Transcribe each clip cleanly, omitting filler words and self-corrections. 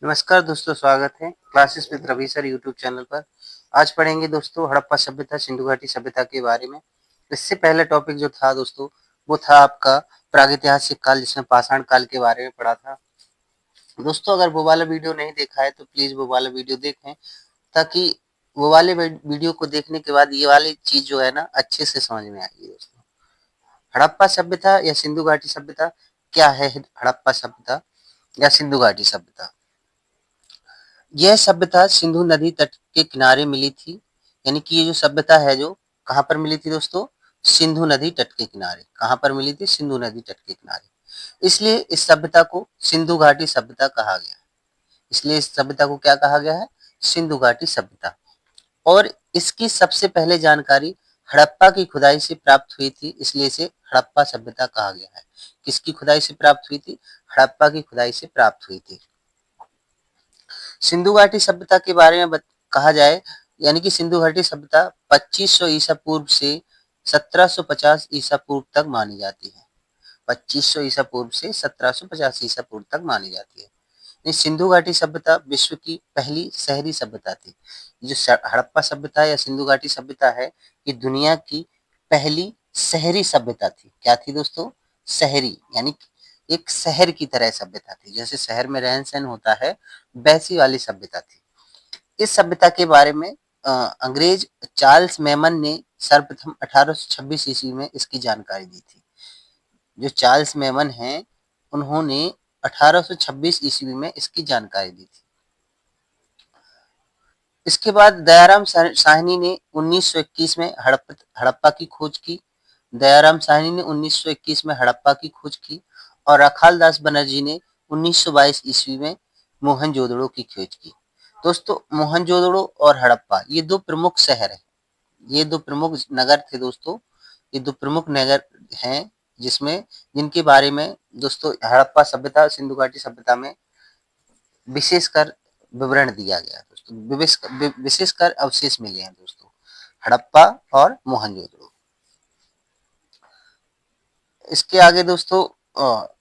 नमस्कार दोस्तों, स्वागत है classes with Ravi sir YouTube channel पर। आज पढ़ेंगे दोस्तों हड़प्पा सभ्यता, सिंधु घाटी सभ्यता के बारे में। इससे पहले टॉपिक जो था दोस्तों, वो था आपका प्रागैतिहासिक काल, जिसमें पाषाण काल के बारे में पढ़ा था। दोस्तों, अगर वो वाला वीडियो नहीं देखा है तो प्लीज वो वाला वीडियो देखें, ताकि वो वाले वीडियो को देखने के बाद ये वाली चीज जो है ना अच्छे से समझ में आएगी। दोस्तों, हड़प्पा सभ्यता या सिंधु घाटी सभ्यता क्या है? हड़प्पा सभ्यता या सिंधु घाटी सभ्यता, यह सभ्यता सिंधु नदी तट के किनारे मिली थी। यानी कि ये जो सभ्यता है, जो कहाँ पर मिली थी दोस्तों? सिंधु नदी तट के किनारे। कहाँ पर मिली थी? सिंधु नदी तट के किनारे। इसलिए इस सभ्यता को सिंधु घाटी सभ्यता कहा गया है। इसलिए इस सभ्यता को क्या कहा गया है? सिंधु घाटी सभ्यता। और इसकी सबसे पहले जानकारी हड़प्पा की खुदाई से प्राप्त हुई थी, इसलिए इसे हड़प्पा सभ्यता कहा गया है। किसकी खुदाई से प्राप्त हुई थी? हड़प्पा की खुदाई से प्राप्त हुई थी। सिंधु घाटी सभ्यता के बारे में कहा जाए, यानी कि सिंधु घाटी सभ्यता 2500 ईसा पूर्व से 1750 ईसा पूर्व तक मानी जाती है। 2500 ईसा पूर्व से 1750 ईसा पूर्व तक मानी जाती है। सिंधु घाटी सभ्यता विश्व की पहली शहरी सभ्यता थी। जो हड़प्पा सभ्यता या सिंधु घाटी सभ्यता है, ये दुनिया की पहली शहरी सभ्यता थी। क्या थी दोस्तों? शहरी, यानी एक शहर की तरह सभ्यता थी। जैसे शहर में रहन सहन होता है, वैसी वाली सभ्यता थी। इस सभ्यता के बारे में अंग्रेज चार्ल्स मेमन ने सर्वप्रथम 1826 ईस्वी में इसकी जानकारी दी थी। जो चार्ल्स मेमन हैं, उन्होंने 1826 ईस्वी में इसकी जानकारी दी थी। इसके बाद दयाराम साहनी ने 1921 में हड़प्पा की खोज की। दयाराम साहनी ने 1921 में हड़प्पा की खोज की और अखाल दास बनर्जी ने 1922 ईस्वी में मोहनजोदड़ो की खोज की। दोस्तों, मोहनजोदड़ो और हड़प्पा ये दो प्रमुख शहर हैं। ये दो प्रमुख नगर थे दोस्तों। ये दो प्रमुख नगर हैं, जिसमें जिनके बारे में दोस्तों हड़प्पा सभ्यता, सिंधु घाटी सभ्यता में विशेषकर विवरण दिया गया दोस्तों। विशेषकर अवशेष मिले हैं दोस्तों, हड़प्पा और मोहनजोदड़ो। इसके आगे दोस्तों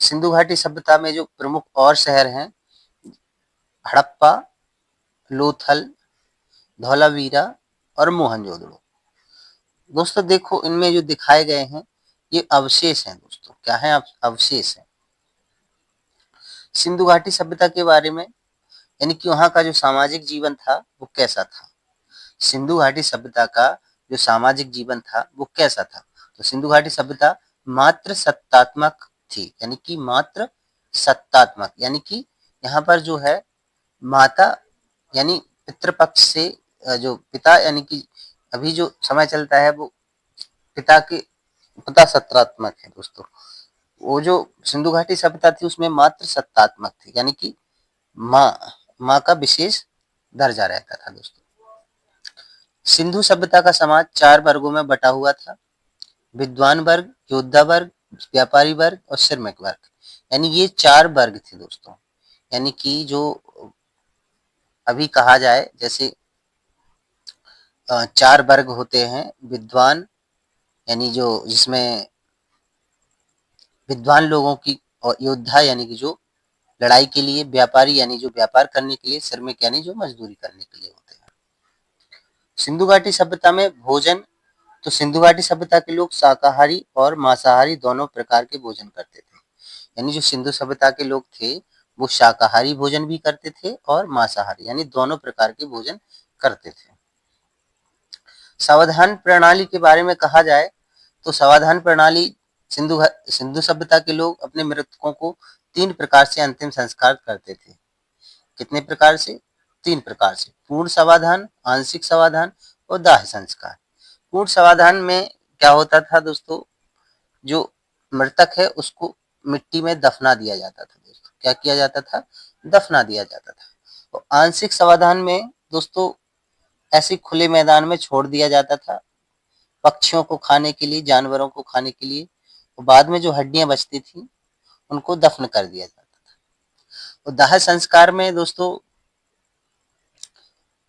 सिंधु घाटी सभ्यता में जो प्रमुख और शहर हैं, हड़प्पा, लोथल, धौलावीरा और मोहनजोदड़ो। दोस्तों देखो, इनमें जो दिखाए गए हैं ये अवशेष हैं दोस्तों। क्या है? अवशेष है सिंधु घाटी सभ्यता के बारे में। यानी कि वहां का जो सामाजिक जीवन था वो कैसा था। सिंधु घाटी सभ्यता का जो सामाजिक जीवन था वो कैसा था? तो सिंधु घाटी सभ्यता मात्र सत्तात्मक थी। यानी कि मात्र सत्तात्मक, यानी कि यहाँ पर जो है माता, यानी पितृपक्ष से जो पिता, यानी कि अभी जो समय चलता है वो पिता के पिता सत्तात्मक है दोस्तों। वो जो सिंधु घाटी सभ्यता थी उसमें मात्र सत्तात्मक थी, यानी कि माँ माँ का विशेष दर्जा रहता था दोस्तों। सिंधु सभ्यता का समाज 4 वर्गों में बटा हुआ था: विद्वान वर्ग, योद्धा वर्ग, व्यापारी वर्ग और श्रमिक वर्ग। यानी ये 4 वर्ग थे दोस्तों। यानी कि जो अभी कहा जाए, जैसे 4 वर्ग होते हैं: विद्वान, यानी जो जिसमें विद्वान लोगों की, और योद्धा यानी कि जो लड़ाई के लिए, व्यापारी यानी जो व्यापार करने के लिए, श्रमिक यानी जो मजदूरी करने के लिए होते हैं। सिंधु घाटी सभ्यता में भोजन, तो सिंधु घाटी सभ्यता के लोग शाकाहारी और मांसाहारी दोनों प्रकार के भोजन करते थे। यानी जो सिंधु सभ्यता के लोग थे वो शाकाहारी भोजन भी करते थे और मांसाहारी, यानी दोनों प्रकार के भोजन करते थे। सावधान प्रणाली के बारे में कहा जाए तो सावधान प्रणाली, सिंधु सभ्यता के लोग अपने मृतकों को 3 प्रकार से अंतिम संस्कार करते थे। कितने प्रकार से? 3 प्रकार से: पूर्ण समाधान, आंशिक समाधान और दाह संस्कार। पूर्ण समाधान में क्या होता था दोस्तों? जो मृतक है उसको मिट्टी में दफना दिया जाता था दोस्तों। क्या किया जाता था? दफना दिया जाता था। और आंशिक समाधान में दोस्तों ऐसे खुले मैदान में छोड़ दिया जाता था, पक्षियों को खाने के लिए, जानवरों को खाने के लिए। और बाद में जो हड्डियां बचती थी उनको दफन कर दिया जाता था। और दाह संस्कार में दोस्तों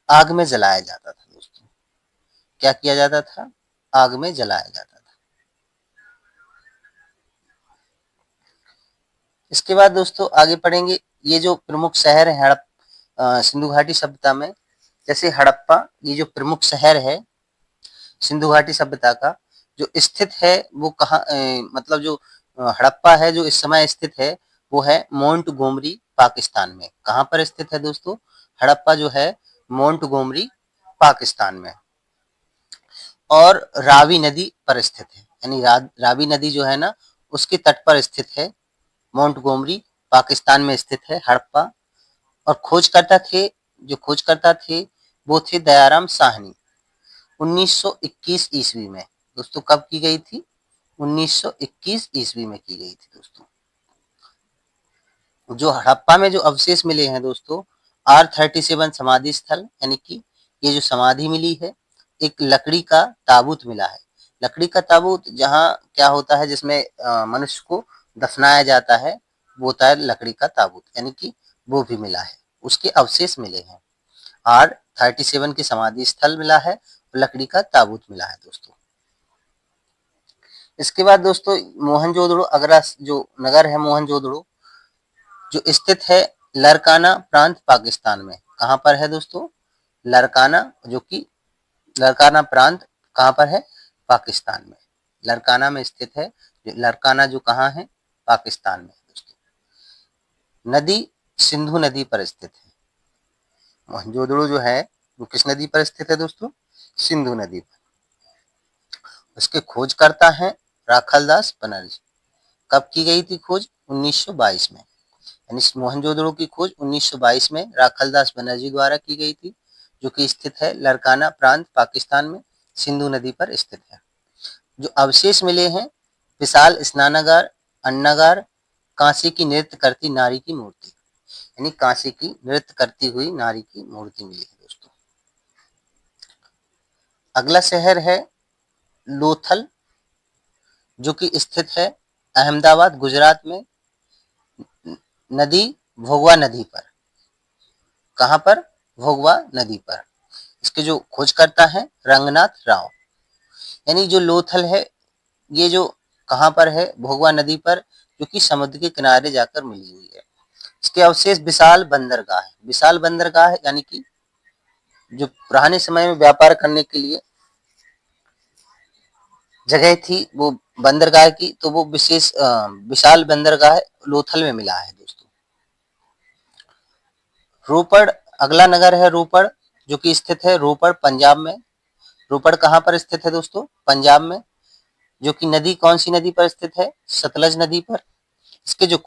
आग में जलाया जाता था दोस्तों। क्या किया जाता था? आग में जलाया जाता था। इसके बाद दोस्तों आगे पढ़ेंगे, ये जो प्रमुख शहर है सिंधु घाटी सभ्यता में, जैसे हड़प्पा, ये जो प्रमुख शहर है सिंधु घाटी सभ्यता का, जो स्थित है वो कहाँ, मतलब जो हड़प्पा है जो इस समय स्थित है वो है मोंटगोमरी पाकिस्तान में। कहाँ पर स्थित है दोस्तों? हड़प्पा जो है मोंटगोमरी पाकिस्तान में, और रावी नदी पर स्थित है, यानी रावी नदी जो है ना उसके तट पर स्थित है। मोंटगोमरी पाकिस्तान में स्थित है हड़प्पा। और जो खोजकर्ता थे वो थे दयाराम साहनी। 1921 ईस्वी में दोस्तों, कब की गई थी? 1921 ईस्वी में की गई थी दोस्तों। जो हड़प्पा में जो अवशेष मिले हैं दोस्तों, R37 समाधि स्थल, यानी कि ये जो समाधि मिली है, एक लकड़ी का ताबूत मिला है। लकड़ी का ताबूत जहाँ क्या होता है, जिसमें मनुष्य को दफनाया जाता है, वो होता है लकड़ी का ताबूत, यानी कि वो भी मिला है, उसके अवशेष मिले हैं। R37 की समाधि स्थल मिला है, लकड़ी का ताबूत मिला है दोस्तों। इसके बाद दोस्तों मोहनजोदड़ो, अगरा जो नगर है मोहनजोदड़ो, जो स्थित है लरकाना प्रांत पाकिस्तान में। कहाँ पर है दोस्तों? लरकाना, जो कि लरकाना प्रांत कहाँ पर है? पाकिस्तान में। लरकाना में स्थित है। लरकाना जो कहाँ है? पाकिस्तान में दोस्तों। नदी सिंधु नदी पर स्थित है। मोहनजोदड़ो जो है वो किस नदी पर स्थित है दोस्तों? सिंधु नदी पर। उसके खोजकर्ता हैं राखलदास बनर्जी। कब की गई थी खोज? 1922 में। यानी मोहनजोदड़ो की खोज 1922 में राखलदास बनर्जी द्वारा की गई थी, जो कि स्थित है लरकाना प्रांत पाकिस्तान में, सिंधु नदी पर स्थित है। जो अवशेष मिले हैं, विशाल स्नानागार, अन्नागार, कांसे की नृत्य करती नारी की मूर्ति, यानी कांसे की नृत्य करती हुई नारी की मूर्ति मिली है दोस्तों। अगला शहर है लोथल, जो कि स्थित है अहमदाबाद गुजरात में, नदी भोगवा नदी पर। कहाँ पर? भोगवा नदी पर। इसके जो खोजकर्ता हैं रंगनाथ राव। यानी जो लोथल है ये जो कहाँ पर है? भोगवा नदी पर, जो कि समुद्र के किनारे जाकर मिली हुई है। इसके अवशेष विशाल बंदरगाह है। विशाल बंदरगाह है यानी कि जो पुराने समय में व्यापार करने के लिए जगह थी वो बंदरगाह की, तो वो विशाल बंदरगाह लोथल में मिला है दोस्तों। रोपड़, अगला नगर है रोपड़, जो कि स्थित है रोपड़ पंजाब में। रोपड़ कहाँ पर स्थित है दोस्तों? पंजाब में। जो कि नदी कौन सी नदी पर स्थित है? सतलज नदी पर। इसके जो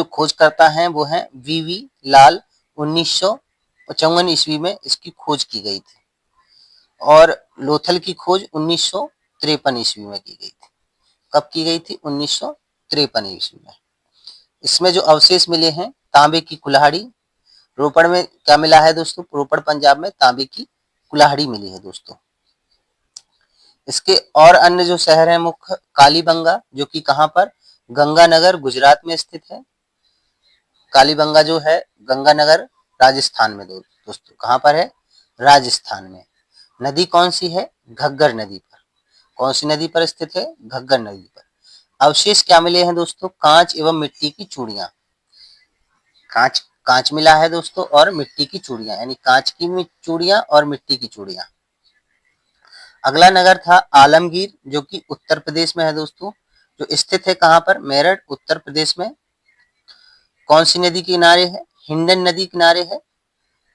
खोजकर्ता हैं वो हैं वीवी लाल। 1955 ईस्वी में इसकी खोज की गई थी, और लोथल की खोज 1953 ईस्वी में की गई थी। कब की गई थी? 1953 ईस्वी में। इसमें जो अवशेष मिले हैं, तांबे की कुल्हाड़ी। रोपड़ में क्या मिला है दोस्तों? रोपड़ पंजाब में तांबे की कुल्हाड़ी मिली है दोस्तों। इसके और अन्य जो शहर है मुख्य, कालीबंगा, जो कि कहाँ पर? गंगानगर गुजरात में स्थित है। कालीबंगा जो है गंगानगर राजस्थान में दोस्तों। कहाँ पर है? राजस्थान में। नदी कौन सी है? घग्गर नदी पर। कौन सी नदी पर स्थित है? घग्गर नदी पर। अवशेष क्या मिले हैं दोस्तों? कांच एवं मिट्टी की चूड़ियां। कांच मिला है दोस्तों, और मिट्टी की चूड़ियां, यानी कांच की चूड़ियां और मिट्टी की चूड़ियां। अगला नगर था आलमगीर, जो कि उत्तर प्रदेश में है दोस्तों। जो स्थित है कहाँ पर? मेरठ उत्तर प्रदेश में। कौन सी नदी के किनारे है? हिंडन नदी किनारे है,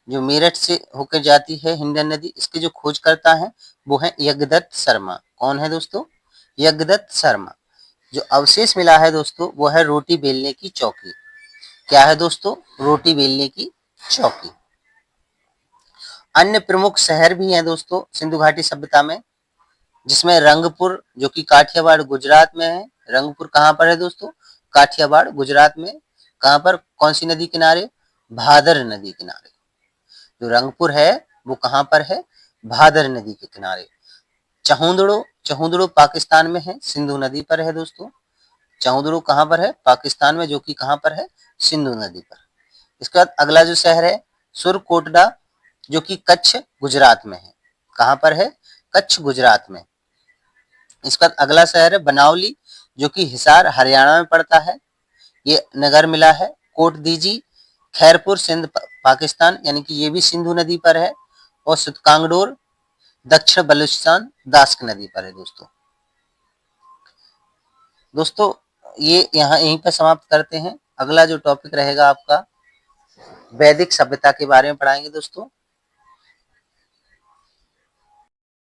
जो मेरठ से होकर जाती है हिंडन नदी। इसके जो खोजकर्ता हैं वो है यज्ञदत्त शर्मा। कौन है दोस्तों? यज्ञदत्त शर्मा। जो अवशेष मिला है दोस्तों वो है रोटी बेलने की चौकी। क्या है दोस्तों? रोटी बेलने की चौकी। अन्य प्रमुख शहर भी हैं दोस्तों सिंधु घाटी सभ्यता में, जिसमें रंगपुर, जो कि काठियावाड़ गुजरात में है। रंगपुर कहाँ पर है दोस्तों? काठियावाड़ गुजरात में। कहाँ पर? कौन सी नदी किनारे? भादर नदी किनारे। जो रंगपुर है वो कहाँ पर है? भादर नदी के किनारे। चहुंदड़ो पाकिस्तान में है, सिंधु नदी पर है दोस्तों। चहुंदड़ो कहाँ पर है? पाकिस्तान में, जो कि कहाँ पर है? सिंधु नदी पर। इसके बाद अगला जो शहर है सुरकोटडा, जो कि कच्छ गुजरात में है। कहाँ पर है? कच्छ गुजरात में। इसका अगला शहर है बनावली, जो कि हिसार हरियाणा में पड़ता है। ये नगर मिला है कोट दीजी खैरपुर सिंध पाकिस्तान, यानी कि ये भी सिंधु नदी पर है। और सुतकांगडोर दक्षिण बलूचिस्तान दास्क नदी पर है दोस्तों ये यहाँ यहीं पर समाप्त करते हैं। अगला जो टॉपिक रहेगा आपका वैदिक सभ्यता के बारे में पढ़ाएंगे दोस्तों।